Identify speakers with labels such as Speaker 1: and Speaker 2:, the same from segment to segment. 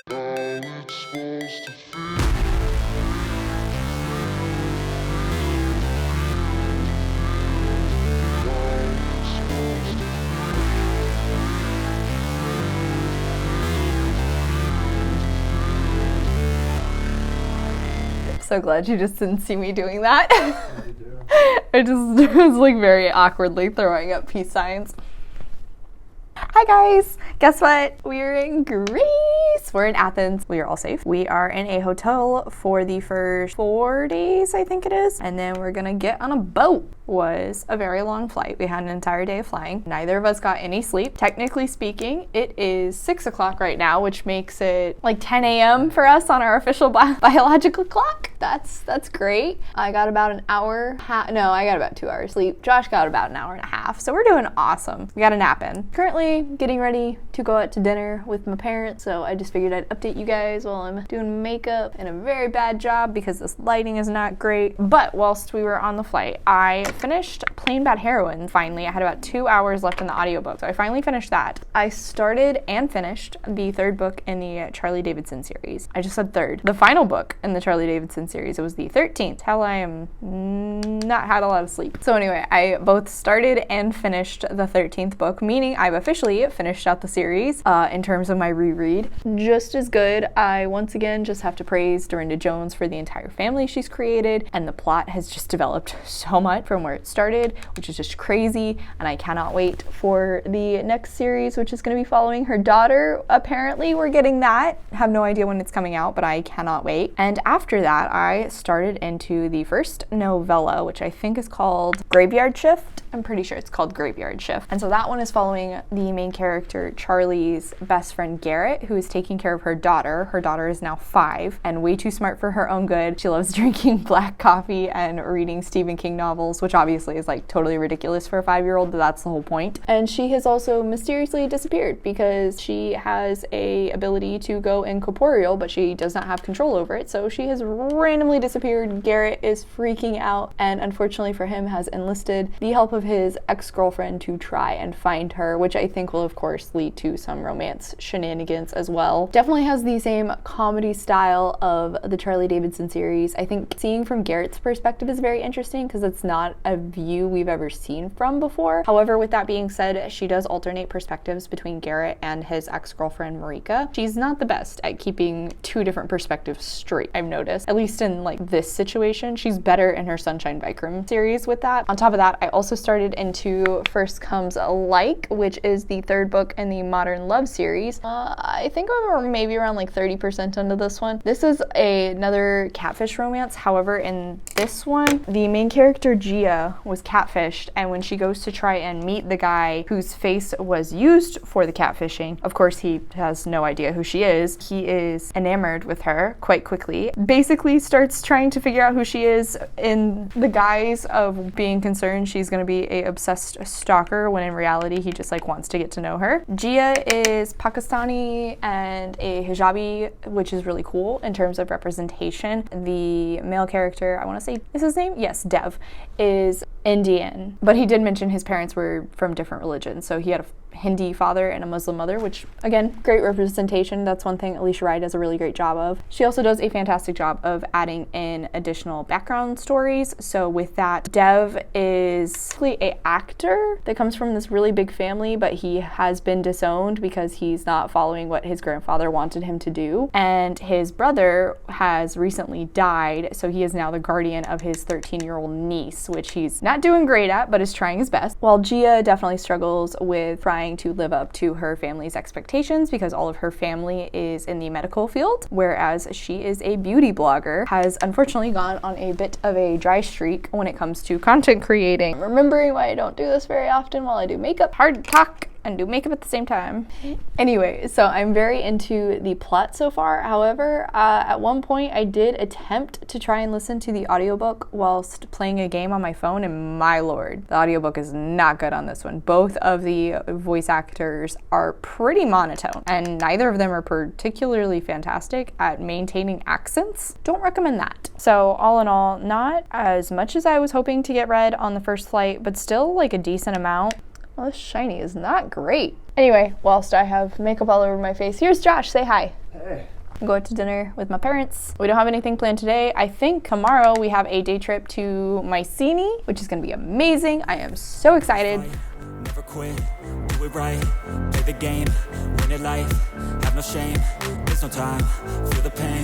Speaker 1: So glad you just didn't see me doing that. I just was like very awkwardly throwing up peace signs. Hi guys! Guess what? We're in Greece! We're in Athens. We are all safe. We are in a hotel for the first 4 days, I think it is. And then we're gonna get on a boat. Was a very long flight. We had an entire day of flying. Neither of us got any sleep. Technically speaking, it is 6 o'clock right now, which makes it like 10 a.m. for us on our official biological clock. That's great. I got about an hour, no, I got about 2 hours sleep. Josh got about an hour and a half. So we're doing awesome. We got a nap in. Currently getting ready to go out to dinner with my parents. So I just figured I'd update you guys while I'm doing makeup and a very bad job because this lighting is not great. But whilst we were on the flight, I finished Plain Bad Heroine finally. I had about 2 hours left in the audiobook, so I finally finished that. I started and finished the third book in the Charlie Davidson series. I just said third. The final book in the Charlie Davidson series. It was the 13th. Hell, I am not had a lot of sleep. So anyway, I both started and finished the 13th book, meaning I've officially finished out the series in terms of my reread. Just as good. I once again just have to praise Dorinda Jones for the entire family she's created, and the plot has just developed so much from where it started, which is just crazy, and I cannot wait for the next series, which is going to be following her daughter. Apparently we're getting that. Have no idea when it's coming out, but I cannot wait. And after that, I started into the first novella, which I think is called Graveyard Shift. I'm pretty sure it's called Graveyard Shift. And so that one is following the main character, Charlie's best friend Garrett, who is taking care of her daughter. Her daughter is now 5 and way too smart for her own good. She loves drinking black coffee and reading Stephen King novels, which obviously is like totally ridiculous for a 5-year-old, but that's the whole point. And she has also mysteriously disappeared because she has a ability to go incorporeal, but she does not have control over it. So she has randomly disappeared. Garrett is freaking out and unfortunately for him has enlisted the help of his ex-girlfriend to try and find her, which I think will of course lead to some romance shenanigans as well. Definitely has the same comedy style of the Charlie Davidson series. I think seeing from Garrett's perspective is very interesting because it's not a view we've ever seen from before. However, with that being said, she does alternate perspectives between Garrett and his ex-girlfriend Marika. She's not the best at keeping 2 different perspectives straight, I've noticed. At least in like this situation, she's better in her Sunshine Vikram series with that. On top of that, I also started into First Comes a Like, which is the 3rd book in the Modern Love series. I think I'm maybe around like 30% into this one. This is another catfish romance. However, in this one, the main character Gia was catfished, and when she goes to try and meet the guy whose face was used for the catfishing, of course he has no idea who she is. He is enamored with her quite quickly. Basically starts trying to figure out who she is in the guise of being concerned she's going to be a obsessed stalker, when in reality he just like wants to get to know her. Gia is Pakistani and a hijabi, which is really cool in terms of representation. The male character, I want to say is his name? Yes, Dev, is Indian, but he did mention his parents were from different religions. So he had a Hindi father and a Muslim mother, which again, great representation. That's one thing 𝗖cie RH does a really great job of. She also does a fantastic job of adding in additional background stories. So with that, Dev is really an actor that comes from this really big family, but he has been disowned because he's not following what his grandfather wanted him to do. And his brother has recently died, so he is now the guardian of his 13-year-old niece, which he's not doing great at, but is trying his best. While Gia definitely struggles with trying to live up to her family's expectations because all of her family is in the medical field, whereas she is a beauty blogger, has unfortunately gone on a bit of a dry streak when it comes to content creating. Remembering why I don't do this very often while I do makeup. Hard to talk and do makeup at the same time. Anyway, so I'm very into the plot so far. However, at one point I did attempt to try and listen to the audiobook whilst playing a game on my phone, and my lord, the audiobook is not good on this one. Both of the voice actors are pretty monotone, and neither of them are particularly fantastic at maintaining accents. Don't recommend that. So all in all, not as much as I was hoping to get read on the first flight, but still like a decent amount. Well, this shiny is not great. Anyway, whilst I have makeup all over my face, here's Josh. Say hi.
Speaker 2: Hey.
Speaker 1: go out to dinner with my parents. We don't have anything planned today. I think tomorrow we have a day trip to 𝗖cie, which is gonna be amazing. I am so excited.
Speaker 2: Never quit, do it right, play the game, win it life, have no shame, there's no time, feel the pain,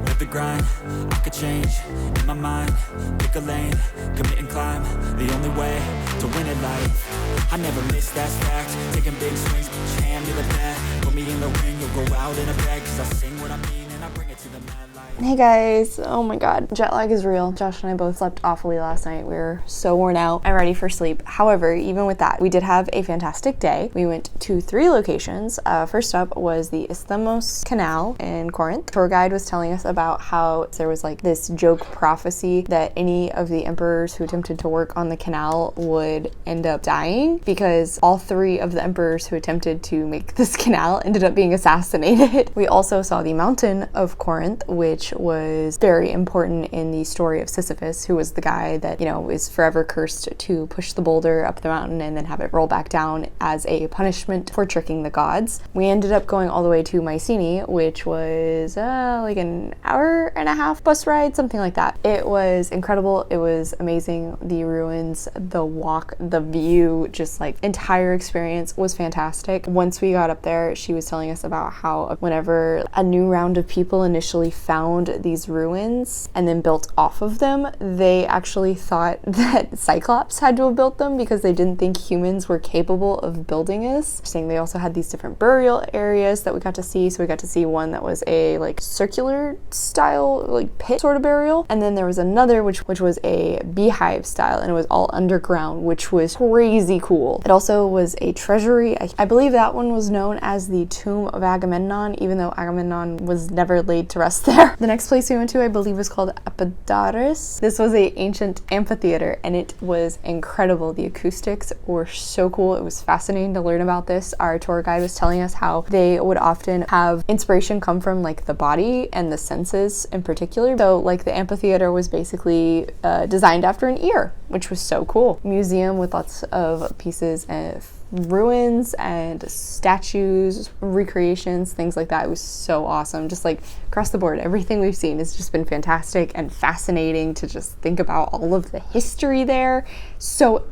Speaker 2: live the grind, I could change, in my mind, pick a lane, commit and climb, the only way to win it life, I never miss, that's fact, taking big swings, put your hand to the bat, put me in the ring, you'll go out in a bag, cause I sing what I mean and I bring it to the mad light.
Speaker 1: Hey guys, oh my god, jet lag is real. Josh and I both slept awfully last night. We were so worn out and ready for sleep. However, even with that, we did have a fantastic day. We went to 3 locations. First up was the Isthmus Canal in Corinth. Tour guide was telling us about how there was like this joke prophecy that any of the emperors who attempted to work on the canal would end up dying because all 3 of the emperors who attempted to make this canal ended up being assassinated. We also saw the mountain of Corinth, which was very important in the story of Sisyphus, who was the guy that, you know, is forever cursed to push the boulder up the mountain and then have it roll back down as a punishment for tricking the gods. We ended up going all the way to 𝗖cie, which was like an hour and a half bus ride, something like that. It was incredible. It was amazing. The ruins, the walk, the view, just like entire experience was fantastic. Once we got up there, she was telling us about how whenever a new round of people initially found these ruins and then built off of them, they actually thought that Cyclops had to have built them because they didn't think humans were capable of building this. Saying they also had these different burial areas that we got to see. So we got to see one that was a like circular style, like pit sort of burial, and then there was another which was a beehive style, and it was all underground, which was crazy cool. It also was a treasury. I believe that one was known as the Tomb of Agamemnon, even though Agamemnon was never laid to rest there. The next place we went to, I believe, was called Epidaurus. This was an ancient amphitheater, and it was incredible. The acoustics were so cool. It was fascinating to learn about this. Our tour guide was telling us how they would often have inspiration come from like the body and the senses in particular. So like the amphitheater was basically designed after an ear, which was so cool. Museum with lots of pieces of ruins and statues, recreations, things like that. It was so awesome. Just like across the board, everything we've seen has just been fantastic and fascinating to just think about all of the history there. So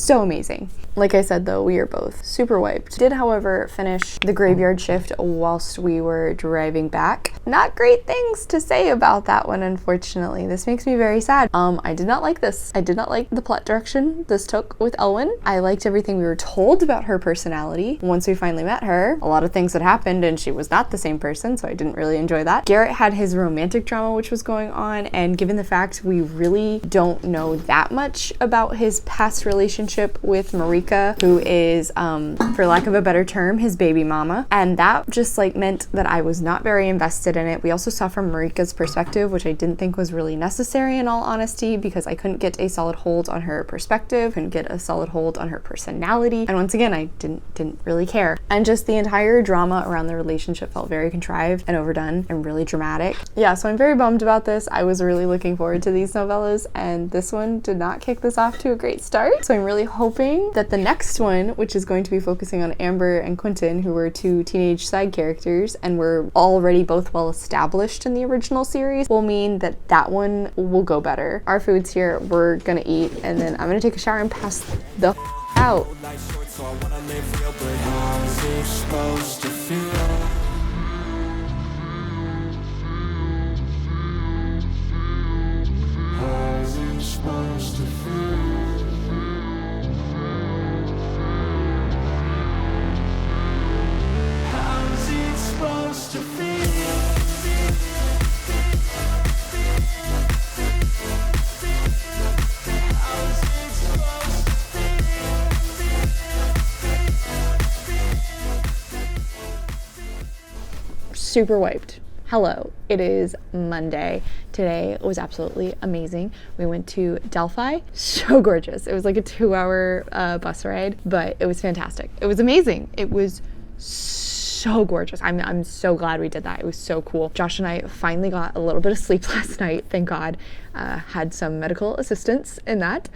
Speaker 1: amazing. Like I said though, we are both super wiped. Did, however, finish the graveyard shift whilst we were driving back. Not great things to say about that one, unfortunately. This makes me very sad. I did not like this. I did not like the plot direction this took with Elwyn. I liked everything we were told about her personality. Once we finally met her, a lot of things had happened and she was not the same person, so I didn't really enjoy that. Garrett had his romantic drama which was going on, and given the fact we really don't know that much about his past relationship with Marika, who is, for lack of a better term, his baby mama. And that just like meant that I was not very invested in it. We also saw from Marika's perspective, which I didn't think was really necessary in all honesty, because I couldn't get a solid hold on her perspective, couldn't get a solid hold on her personality. And once again, I didn't really care. And just the entire drama around the relationship felt very contrived and overdone and really dramatic. Yeah, so I'm very bummed about this. I was really looking forward to these novellas, and this one did not kick this off to a great start. So I'm really hoping that the next one, which is going to be focusing on Amber and Quentin, who were 2 teenage side characters and were already both well established in the original series, will mean that that one will go better. Our food's here, we're gonna eat, and then I'm gonna take a shower and pass the out. Super wiped. Hello, it is Monday. Today was absolutely amazing. We went to Delphi. So gorgeous. It was like a 2-hour bus ride, but it was fantastic. It was amazing. It was so gorgeous. I'm so glad we did that. It was so cool. Josh and I finally got a little bit of sleep last night, thank God. Had some medical assistance in that,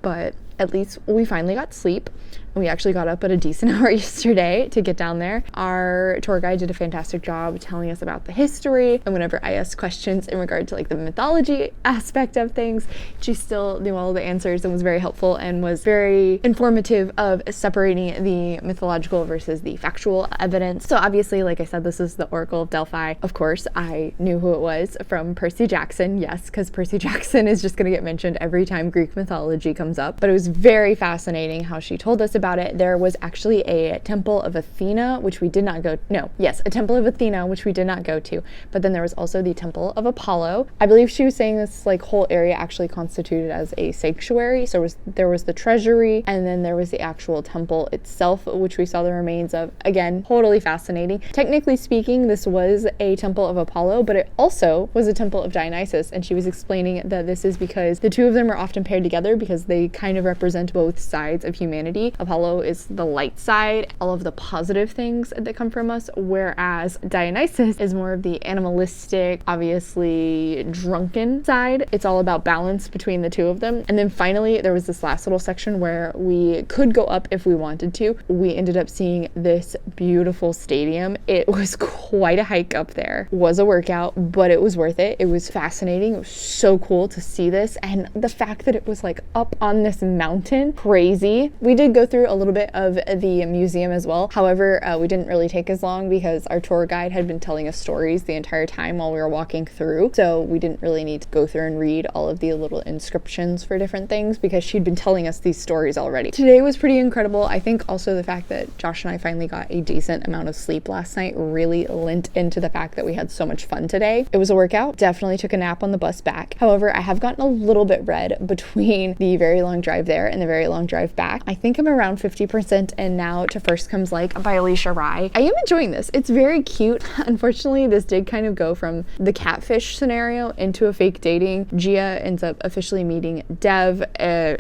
Speaker 1: but at least we finally got sleep. We actually got up at a decent hour yesterday to get down there. Our tour guide did a fantastic job telling us about the history, and whenever I asked questions in regard to like the mythology aspect of things, she still knew all the answers and was very helpful and was very informative of separating the mythological versus the factual evidence. So obviously, like I said, this is the Oracle of Delphi. Of course, I knew who it was from Percy Jackson. Yes, because Percy Jackson is just going to get mentioned every time Greek mythology comes up. But it was very fascinating how she told us about it. There was actually a temple of Athena, which we did not go. No, yes, a temple of Athena, which we did not go to. But then there was also the temple of Apollo. I believe she was saying this like whole area actually constituted as a sanctuary. So there was the treasury, and then there was the actual temple itself, which we saw the remains of. Again, totally fascinating. Technically speaking, this was a temple of Apollo, but it also was a temple of Dionysus, and she was explaining that this is because the two of them are often paired together because they kind of represent both sides of humanity. Apollo is the light side, all of the positive things that come from us, whereas Dionysus is more of the animalistic, obviously drunken side. It's all about balance between the two of them. And then finally, there was this last little section where we could go up if we wanted to. We ended up seeing this beautiful stadium. It was quite a hike up there. It was a workout, but it was worth it. It was fascinating. It was so cool to see this, and the fact that it was like up on this mountain, crazy. We did go through a little bit of the museum as well. However, we didn't really take as long because our tour guide had been telling us stories the entire time while we were walking through, so we didn't really need to go through and read all of the little inscriptions for different things because she'd been telling us these stories already. Today was pretty incredible. I think also the fact that Josh and I finally got a decent amount of sleep last night really lent into the fact that we had so much fun today. It was a workout. Definitely took a nap on the bus back. However, I have gotten a little bit red between the very long drive there and the very long drive back. I think I'm around 50% and now to First Comes Like by 𝗖cie his𝘁. I am enjoying this. It's very cute. Unfortunately, this did kind of go from the catfish scenario into a fake dating. Gia ends up officially meeting Dev,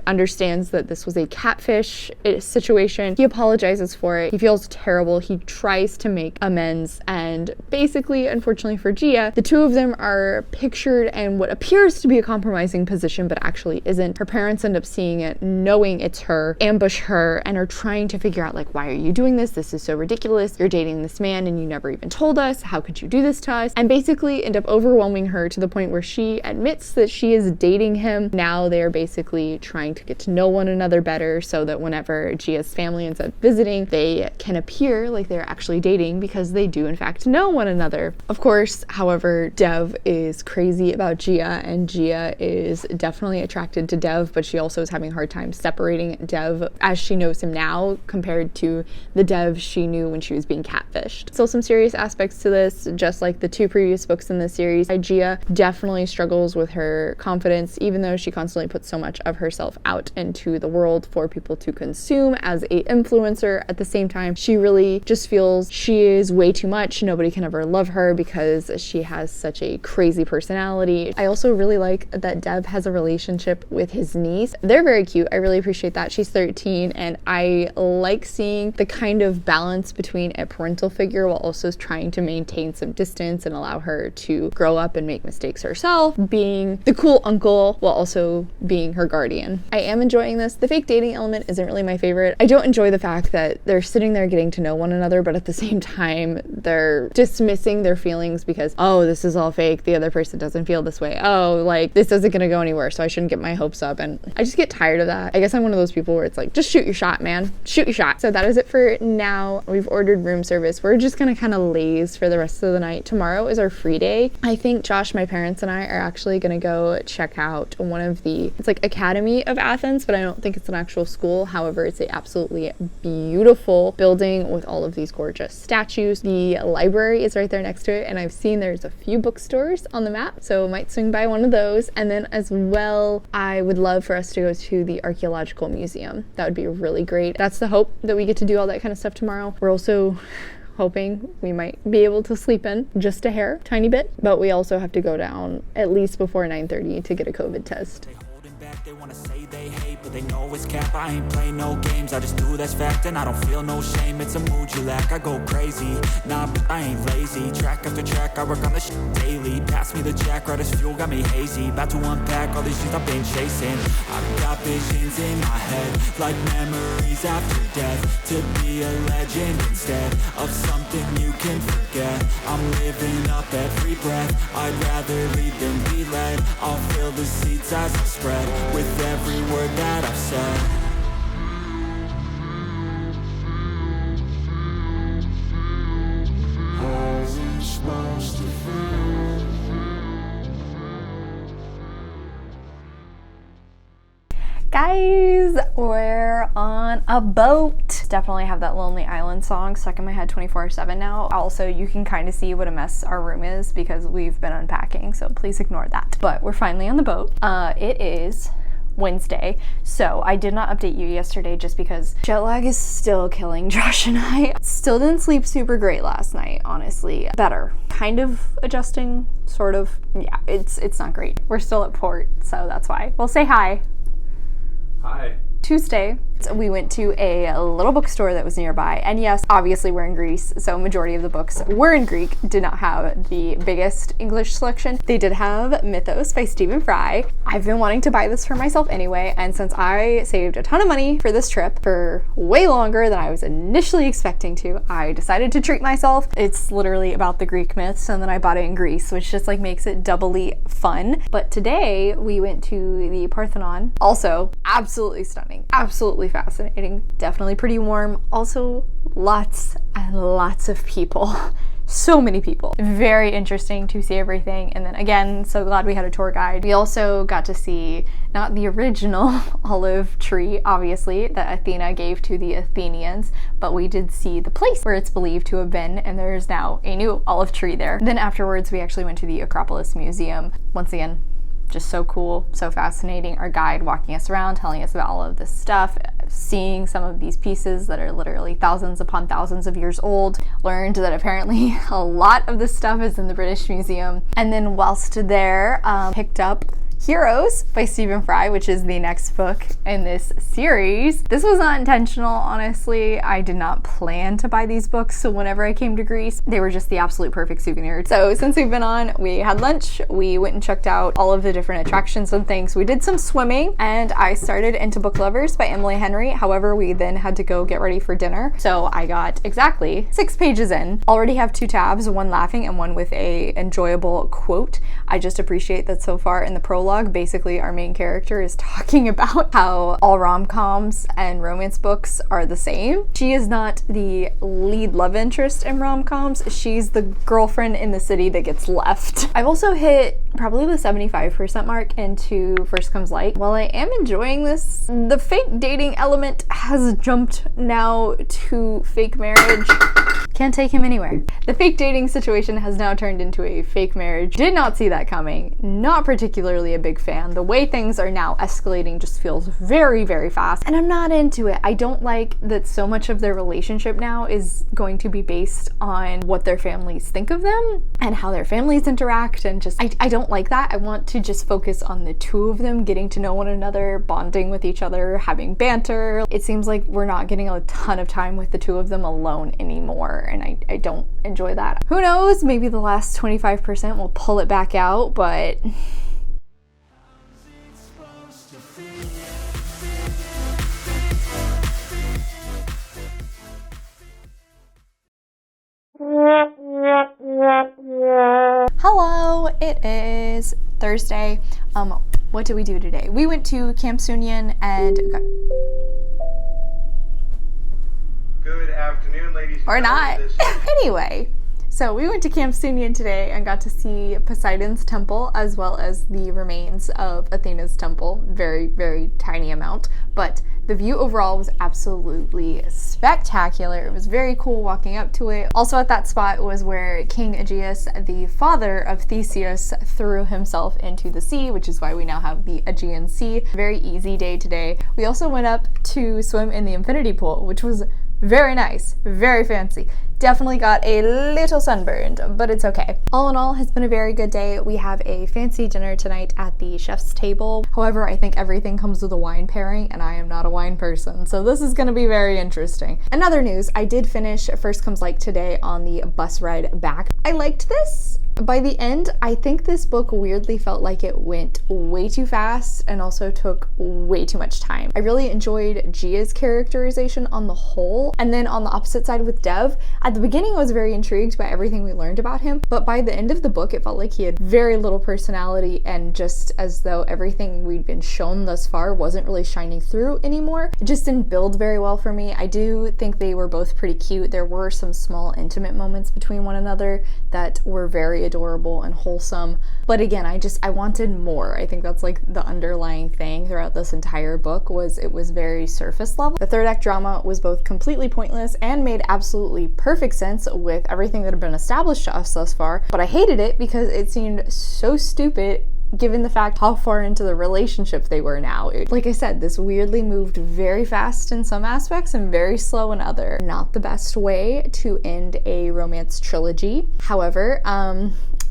Speaker 1: understands that this was a catfish situation. He apologizes for it. He feels terrible. He tries to make amends, and basically, unfortunately for Gia, the two of them are pictured in what appears to be a compromising position but actually isn't. Her parents end up seeing it, knowing it's her, ambush her, and are trying to figure out like, why are you doing this? This is so ridiculous. You're dating this man and you never even told us. How could you do this to us? And basically end up overwhelming her to the point where she admits that she is dating him. Now they're basically trying to get to know one another better so that whenever Gia's family ends up visiting, they can appear like they're actually dating because they do in fact know one another. Of course, however, Dev is crazy about Gia, and Gia is definitely attracted to Dev, but she also is having a hard time separating Dev as she knows him now compared to the Dev she knew when she was being catfished. So some serious aspects to this, just like the two previous books in this series. Gia definitely struggles with her confidence, even though she constantly puts so much of herself out into the world for people to consume as a influencer. At the same time, she really just feels she is way too much. Nobody can ever love her because she has such a crazy personality. I also really like that Dev has a relationship with his niece. They're very cute. I really appreciate that. She's 13, and I like seeing the kind of balance between a parental figure while also trying to maintain some distance and allow her to grow up and make mistakes herself, being the cool uncle while also being her guardian. I am enjoying this. The fake dating element isn't really my favorite. I don't enjoy the fact that they're sitting there getting to know one another, but at the same time, they're dismissing their feelings because, oh, this is all fake. The other person doesn't feel this way. Oh, like this isn't gonna go anywhere, so I shouldn't get my hopes up. And I just get tired of that. I guess I'm one of those people where it's like, just shoot your shot, man. Shoot your shot. So that is it for now. We've ordered room service. We're just gonna kind of laze for the rest of the night. Tomorrow is our free day. I think Josh, my parents, and I are actually gonna go check out one of the, it's like Academy of Athens, but I don't think it's an actual school. However, it's a absolutely beautiful building with all of these gorgeous statues. The library is right there next to it, and I've seen there's a few bookstores on the map, so I might swing by one of those. And then as well, I would love for us to go to the archaeological museum. That would be really great. That's the hope, that we get to do all that kind of stuff tomorrow. We're also hoping we might be able to sleep in just a hair, tiny bit, but we also have to go down at least before 9:30 to get a COVID test.
Speaker 2: Holding back They wanna say they hate, but they know it's cap. I ain't play no games, I just do that's fact. And I don't feel no shame, it's a mood you lack. I go crazy, nah, but I ain't lazy. Track after track, I work on this shit daily. Pass me the jack, right as fuel, got me hazy. About to unpack all these things I've been chasing. I've got visions in my head, like memories after death. To be a legend instead of something you can forget. I'm living up every breath, I'd rather lead than be led. I'll fill the seats as I spread, with every word that I've said. How's it supposed to feel?
Speaker 1: Guys, we're on a boat. Definitely have that Lonely Island song stuck in my head 24/7 now. Also, you can kind of see what a mess our room is because we've been unpacking, so please ignore that. But we're finally on the boat. It is Wednesday, so I did not update you yesterday just because jet lag is still killing Josh and I. Still didn't sleep super great last night, honestly. Better. Kind of adjusting, sort of. Yeah, it's not great. We're still at port, so that's why. Well, say hi.
Speaker 3: Hi.
Speaker 1: Tuesday, we went to a little bookstore that was nearby, and yes, obviously we're in Greece, so majority of the books were in Greek. Did not have the biggest English selection. They did have Mythos by Stephen Fry. I've been wanting to buy this for myself anyway, and since I saved a ton of money for this trip for way longer than I was initially expecting to, I decided to treat myself. It's literally about the Greek myths, and then I bought it in Greece, which just like makes it doubly fun. But today we went to the Parthenon. Also, absolutely stunning. Absolutely fascinating. Definitely pretty warm. Also, lots and lots of people. So many people. Very interesting to see everything. And then again, so glad we had a tour guide. We also got to see not the original olive tree, obviously, that Athena gave to the Athenians, but we did see the place where it's believed to have been, and there's now a new olive tree there. Then afterwards, we actually went to the Acropolis Museum. Once again, just so cool, so fascinating. Our guide walking us around, telling us about all of this stuff, seeing some of these pieces that are literally thousands upon thousands of years old. Learned that apparently a lot of this stuff is in the British Museum. And then whilst there, picked up Heroes by Stephen Fry, which is the next book in this series. This was not intentional, honestly. I did not plan to buy these books, so whenever I came to Greece, they were just the absolute perfect souvenir. So since we've been on, we had lunch, we went and checked out all of the different attractions and things. We did some swimming, and I started Into Book Lovers by Emily Henry. However, we then had to go get ready for dinner. So I got exactly 6 pages in. Already have 2 tabs, one laughing and one with a enjoyable quote. I just appreciate that so far in the prologue, basically our main character is talking about how all rom-coms and romance books are the same. She is not the lead love interest in rom-coms. She's the girlfriend in the city that gets left. I've also hit probably the 75% mark into First Comes Light. While I am enjoying this, the fake dating element has jumped now to fake marriage. Can't take him anywhere. The fake dating situation has now turned into a fake marriage. Did not see that coming. Not particularly a big fan. The way things are now escalating just feels very, very fast, and I'm not into it. I don't like that so much of their relationship now is going to be based on what their families think of them and how their families interact, and just, I don't like that. I want to just focus on the two of them getting to know one another, bonding with each other, having banter. It seems like we're not getting a ton of time with the two of them alone anymore, and I don't enjoy that. Who knows, maybe the last 25% will pull it back out, but hello, it is Thursday. What did we do today? We went to Camp Sunyan and
Speaker 3: Good afternoon, ladies and
Speaker 1: or
Speaker 3: gentlemen.
Speaker 1: not. Anyway, so we went to Camp Sunyan today and got to see Poseidon's temple as well as the remains of Athena's temple. Very, very tiny amount, but the view overall was absolutely spectacular. It was very cool walking up to it. Also at that spot was where King 𝗖cie, the father of Theseus, threw himself into the sea, which is why we now have the Aegean Sea. Very easy day today. We also went up to swim in the infinity pool, which was very nice, very fancy. Definitely got a little sunburned, but it's okay. All in all, has been a very good day. We have a fancy dinner tonight at the chef's table. However, I think everything comes with a wine pairing, and I am not a wine person, so this is gonna be very interesting. Another news, I did finish First Comes Like today on the bus ride back. I liked this. By the end, I think this book weirdly felt like it went way too fast and also took way too much time. I really enjoyed Gia's characterization on the whole, and then on the opposite side with Dev, at the beginning I was very intrigued by everything we learned about him, but by the end of the book it felt like he had very little personality, and just as though everything we'd been shown thus far wasn't really shining through anymore. It just didn't build very well for me. I do think they were both pretty cute. There were some small intimate moments between one another that were very adorable and wholesome, but again, I wanted more. I think that's like the underlying thing throughout this entire book, was it was very surface level. The third act drama was both completely pointless and made absolutely perfect sense with everything that had been established to us thus far, but I hated it because it seemed so stupid given the fact how far into the relationship they were now. Like I said, this weirdly moved very fast in some aspects and very slow in other. Not the best way to end a romance trilogy. However,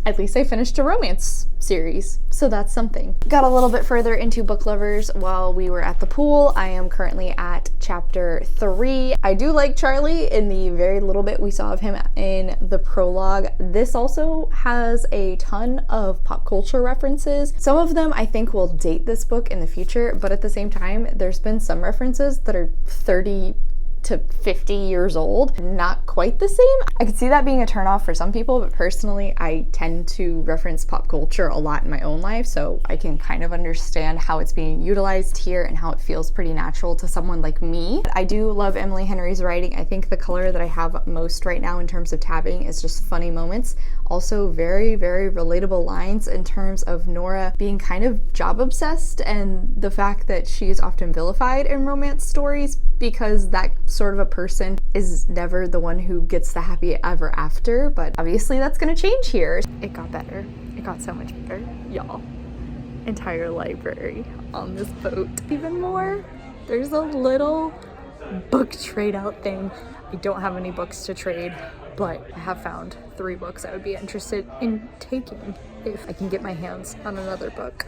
Speaker 1: at least I finished a romance series, so that's something. Got a little bit further into Book Lovers while we were at the pool. I am currently at chapter 3. I do like Charlie in the very little bit we saw of him in the prologue. This also has a ton of pop culture references. Some of them I think will date this book in the future, but at the same time, there's been some references that are 30 to 50 years old, not quite the same. I could see that being a turnoff for some people, but personally I tend to reference pop culture a lot in my own life, so I can kind of understand how it's being utilized here and how it feels pretty natural to someone like me. I do love Emily Henry's writing. I think the color that I have most right now in terms of tabbing is just funny moments. Also very, very relatable lines in terms of Nora being kind of job obsessed and the fact that she is often vilified in romance stories because that sort of a person is never the one who gets the happy ever after, but obviously that's gonna change here. It got better. It got so much better, y'all. Entire library on this boat. Even more, there's a little book trade out thing. I don't have any books to trade, but I have found 3 books I would be interested in taking if I can get my hands on another book.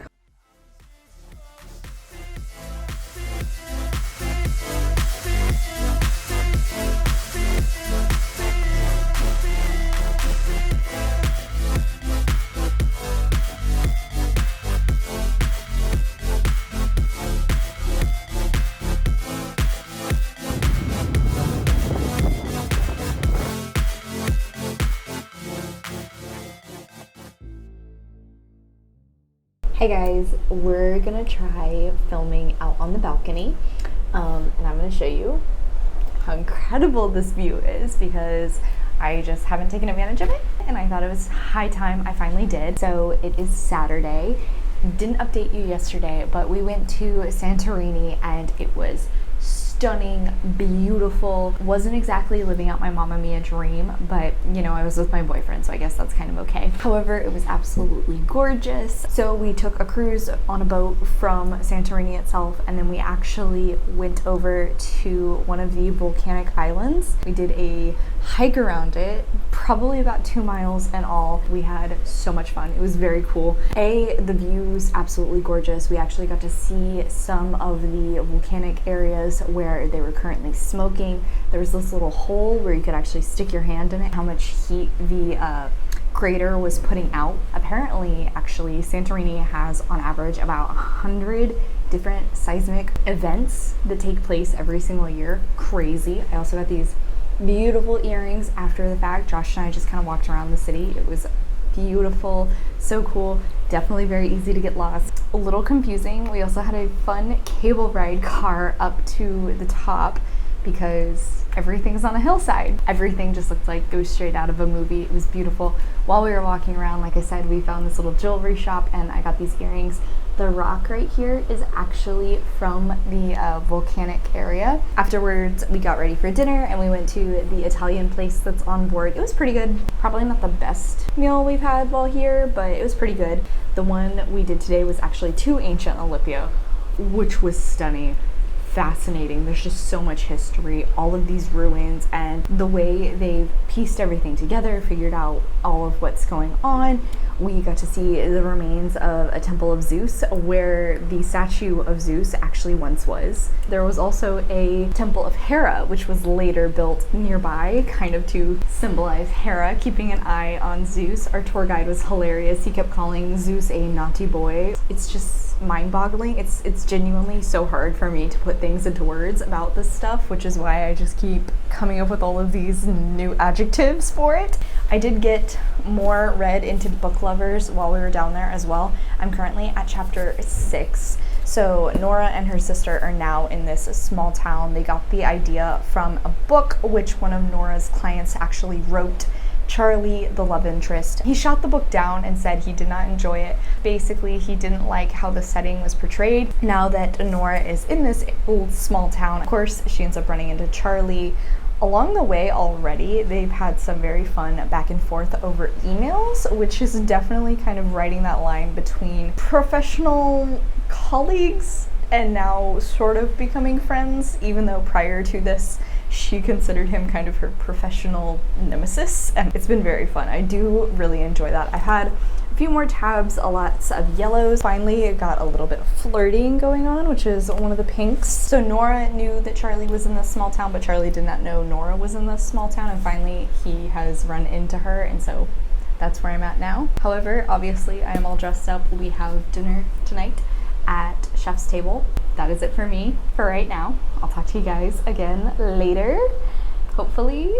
Speaker 1: Hey guys, we're gonna try filming out on the balcony, and I'm gonna show you how incredible this view is because I just haven't taken advantage of it and I thought it was high time I finally did. So it is Saturday. Didn't update you yesterday, but we went to Santorini and it was stunning, beautiful. Wasn't exactly living out my Mamma Mia dream, but you know, I was with my boyfriend, so I guess that's kind of okay. However, it was absolutely gorgeous. So we took a cruise on a boat from Santorini itself, and then we actually went over to one of the volcanic islands. We did a hike around it, probably about 2 miles in all. We had so much fun. It was very cool. The view's absolutely gorgeous. We actually got to see some of the volcanic areas where they were currently smoking. There was this little hole where you could actually stick your hand in it, how much heat the crater was putting out. Apparently, actually, Santorini has on average about 100 different seismic events that take place every single year. Crazy. I also got these beautiful earrings after the fact. Josh and I just kind of walked around the city. It was beautiful, so cool. Definitely very easy to get lost. A little confusing. We also had a fun cable ride car up to the top because everything's on a hillside. Everything just looked like it was straight out of a movie. It was beautiful. While we were walking around, like I said, we found this little jewelry shop and I got these earrings. The rock right here is actually from the volcanic area. Afterwards, we got ready for dinner and we went to the Italian place that's on board. It was pretty good. Probably not the best meal we've had while here, but it was pretty good. The one we did today was actually to ancient Olympia, which was stunning. fascinating. There's just so much history, all of these ruins, and the way they've pieced everything together, figured out all of what's going on. We got to see the remains of a temple of Zeus where the statue of Zeus actually once was. There was also a temple of Hera, which was later built nearby, kind of to symbolize Hera, keeping an eye on Zeus. Our tour guide was hilarious. He kept calling Zeus a naughty boy. It's just mind-boggling. It's genuinely so hard for me to put things into words about this stuff, which is why I just keep coming up with all of these new adjectives for it. I did get more read into book lovers while we were down there as well. I'm currently at chapter 6. So Nora and her sister are now in this small town. They got the idea from a book which one of Nora's clients actually wrote, Charlie, the love interest. He shot the book down and said he did not enjoy it. Basically, he didn't like how the setting was portrayed. Now that Nora is in this old small town, of course, she ends up running into Charlie. Along the way already, they've had some very fun back and forth over emails, which is definitely kind of writing that line between professional colleagues and now sort of becoming friends, even though prior to this, she considered him kind of her professional nemesis, and it's been very fun. I do really enjoy that. I've had a few more tabs, lots of yellows. Finally, it got a little bit of flirting going on, which is one of the pinks. So Nora knew that Charlie was in this small town, but Charlie did not know Nora was in this small town, and finally he has run into her, and so that's where I'm at now. However, obviously I am all dressed up. We have dinner tonight at Chef's Table. That is it for me for right now. I'll talk to you guys again later, hopefully.